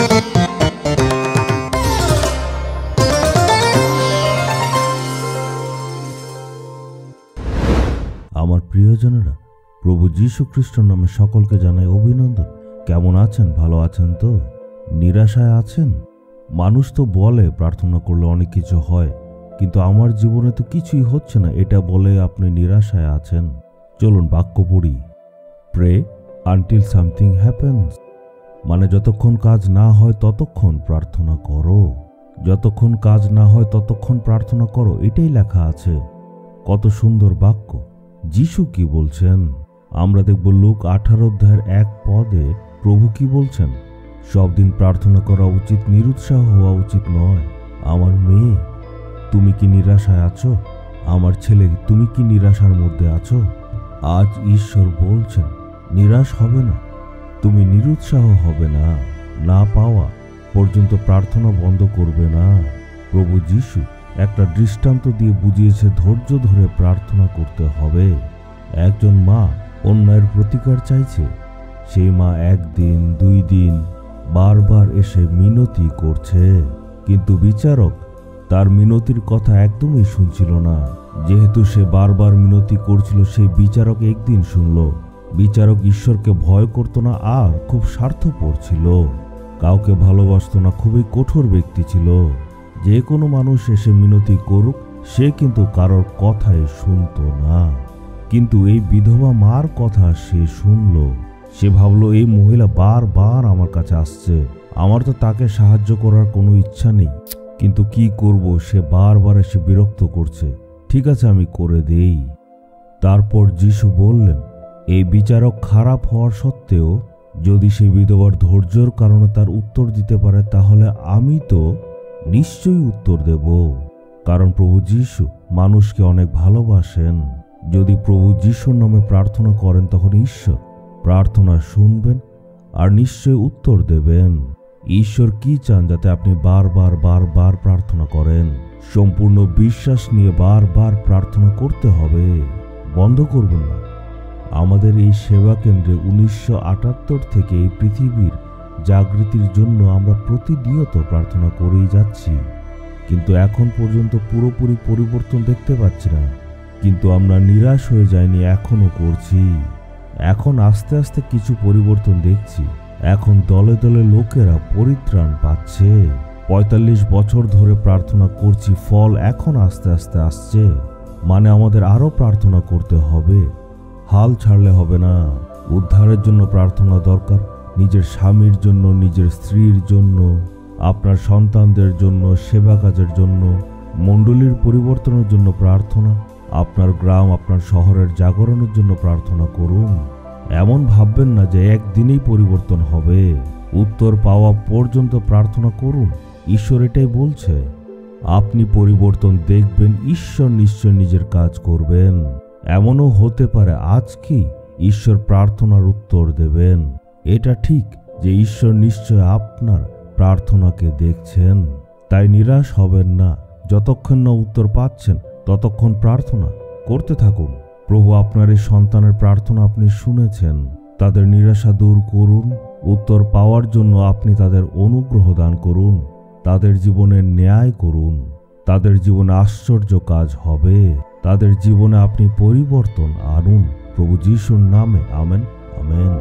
আমার প্রিয়জনেরা, প্রভু যীশু খ্রিস্টের নামে সকলকে জানাই অভিনন্দন। কেমন আছেন? ভালো আছেন তো? নিরাশায় আছেন? মানুষ তো বলে প্রার্থনা করলে অনেক কিছু হয়, কিন্তু আমার জীবনে তো কিছুই হচ্ছে না, এটা বলে আপনি নিরাশায় আছেন। চলুন বাক্য পড়ি। প্রে আনটিল সামথিং হ্যাপেন্স, মানে যতক্ষণ কাজ না হয় ততক্ষণ প্রার্থনা করো। যতক্ষণ কাজ না হয় ততক্ষণ প্রার্থনা করো, এটাই লেখা আছে। কত সুন্দর বাক্য। যিশু কি বলছেন আমরা দেখব লুক 18 অধ্যায়ের 1 পদে। প্রভু কি বলছেন? সব দিন প্রার্থনা করা উচিত, নিরুৎসাহ হওয়া উচিত নয়। আমার মেয়ে, তুমি কি নিরাশায় আছো? আমার ছেলে, তুমি কি নিরাশার মধ্যে আছো? আজ ঈশ্বর বলছেন নিরাশ হবে না, তুমি নিরুৎসাহ হবে না, না পাওয়া পর্যন্ত প্রার্থনা বন্ধ করবে না। প্রভু যিশু একটা দৃষ্টান্ত দিয়ে বুঝিয়েছে ধৈর্য ধরে প্রার্থনা করতে হবে। একজন মা অন্যায়ের প্রতিকার চাইছে। সেই মা 1 দিন 2 দিন বারবার এসে মিনতি করছে, কিন্তু বিচারক তার মিনতির কথা একদমই শুনছিল না। যেহেতু সে বারবার মিনতি করছিল, সেই বিচারক একদিন শুনল। বিচারক ঈশ্বরকে ভয় করত না আর খুব স্বার্থপর ছিল, কাউকে ভালোবাসত না, খুবই কঠোর ব্যক্তি ছিল। যে কোনো মানুষ এসে মিনতি করুক, সে কিন্তু কারোর কথাই শুনত না। কিন্তু এই বিধবা মার কথা সে শুনল। সে ভাবল, এই মহিলা বারবার আমার কাছে আসছে, আমার তো তাকে সাহায্য করার কোনো ইচ্ছা নেই, কিন্তু কি করব, সে বারবার এসে বিরক্ত করছে, ঠিক আছে আমি করে দেই। তারপর যিশু বললেন, এই বিচারক খারাপ হওয়ার সত্ত্বেও যদি সে বিধবার ধৈর্যের কারণে তার উত্তর দিতে পারে, তাহলে আমি তো নিশ্চয়ই উত্তর দেব। কারণ প্রভু যিশু মানুষকে অনেক ভালোবাসেন। যদি প্রভু যিশুর নামে প্রার্থনা করেন, তখন ঈশ্বর প্রার্থনা শুনবেন আর নিশ্চয়ই উত্তর দেবেন। ঈশ্বর কি চান? যাতে আপনি বারবার বারবার প্রার্থনা করেন। সম্পূর্ণ বিশ্বাস নিয়ে বারবার প্রার্থনা করতে হবে, বন্ধ করবেন না। আমাদের এই সেবা কেন্দ্রে 1978 থেকে এই পৃথিবীর জাগৃতির জন্য আমরা প্রতিনিয়ত প্রার্থনা করেই যাচ্ছি, কিন্তু এখন পর্যন্ত পুরোপুরি পরিবর্তন দেখতে পাচ্ছি না। কিন্তু আমরা নিরাশ হয়ে যাইনি, এখনো করছি। এখন আস্তে আস্তে কিছু পরিবর্তন দেখছি। এখন দলে দলে লোকেরা পরিত্রাণ পাচ্ছে। 45 বছর ধরে প্রার্থনা করছি, ফল এখন আস্তে আস্তে আসছে। মানে আমাদের আরো প্রার্থনা করতে হবে, হাল ছাড়লে হবে না। উদ্ধারের জন্য প্রার্থনা দরকার, নিজের স্বামীর জন্য, নিজের স্ত্রীর জন্য, আপনার সন্তানদের জন্য, সেবা কাজের জন্য, মণ্ডলীর পরিবর্তনের জন্য প্রার্থনা, আপনার গ্রাম, আপনার শহরের জাগরণের জন্য প্রার্থনা করুন। এমন ভাববেন না যে একদিনেই পরিবর্তন হবে। উত্তর পাওয়া পর্যন্ত প্রার্থনা করুন। ঈশ্বর এটাই বলছে। আপনি পরিবর্তন দেখবেন, ঈশ্বর নিশ্চয় নিজের কাজ করবেন। এমনও হতে পারে আজকেই ঈশ্বর প্রার্থনার উত্তর দেবেন। এটা ঠিক যে ঈশ্বর নিশ্চয় আপনার প্রার্থনাকে দেখছেন, তাই নিরাশ হবেন না। যতক্ষণ না উত্তর পাচ্ছেন ততক্ষণ প্রার্থনা করতে থাকুন। প্রভু আপনার এই সন্তানের প্রার্থনা আপনি শুনেছেন, তাদের নিরাশা দূর করুন। উত্তর পাওয়ার জন্য আপনি তাদের অনুগ্রহ দান করুন, তাদের জীবনে ন্যায় করুন। তাদের জীবনে আশ্চর্য কাজ হবে, তাদের জীবনে আপনি পরিবর্তন আনুন। প্রভু যিশুর নামে আমেন, আমেন।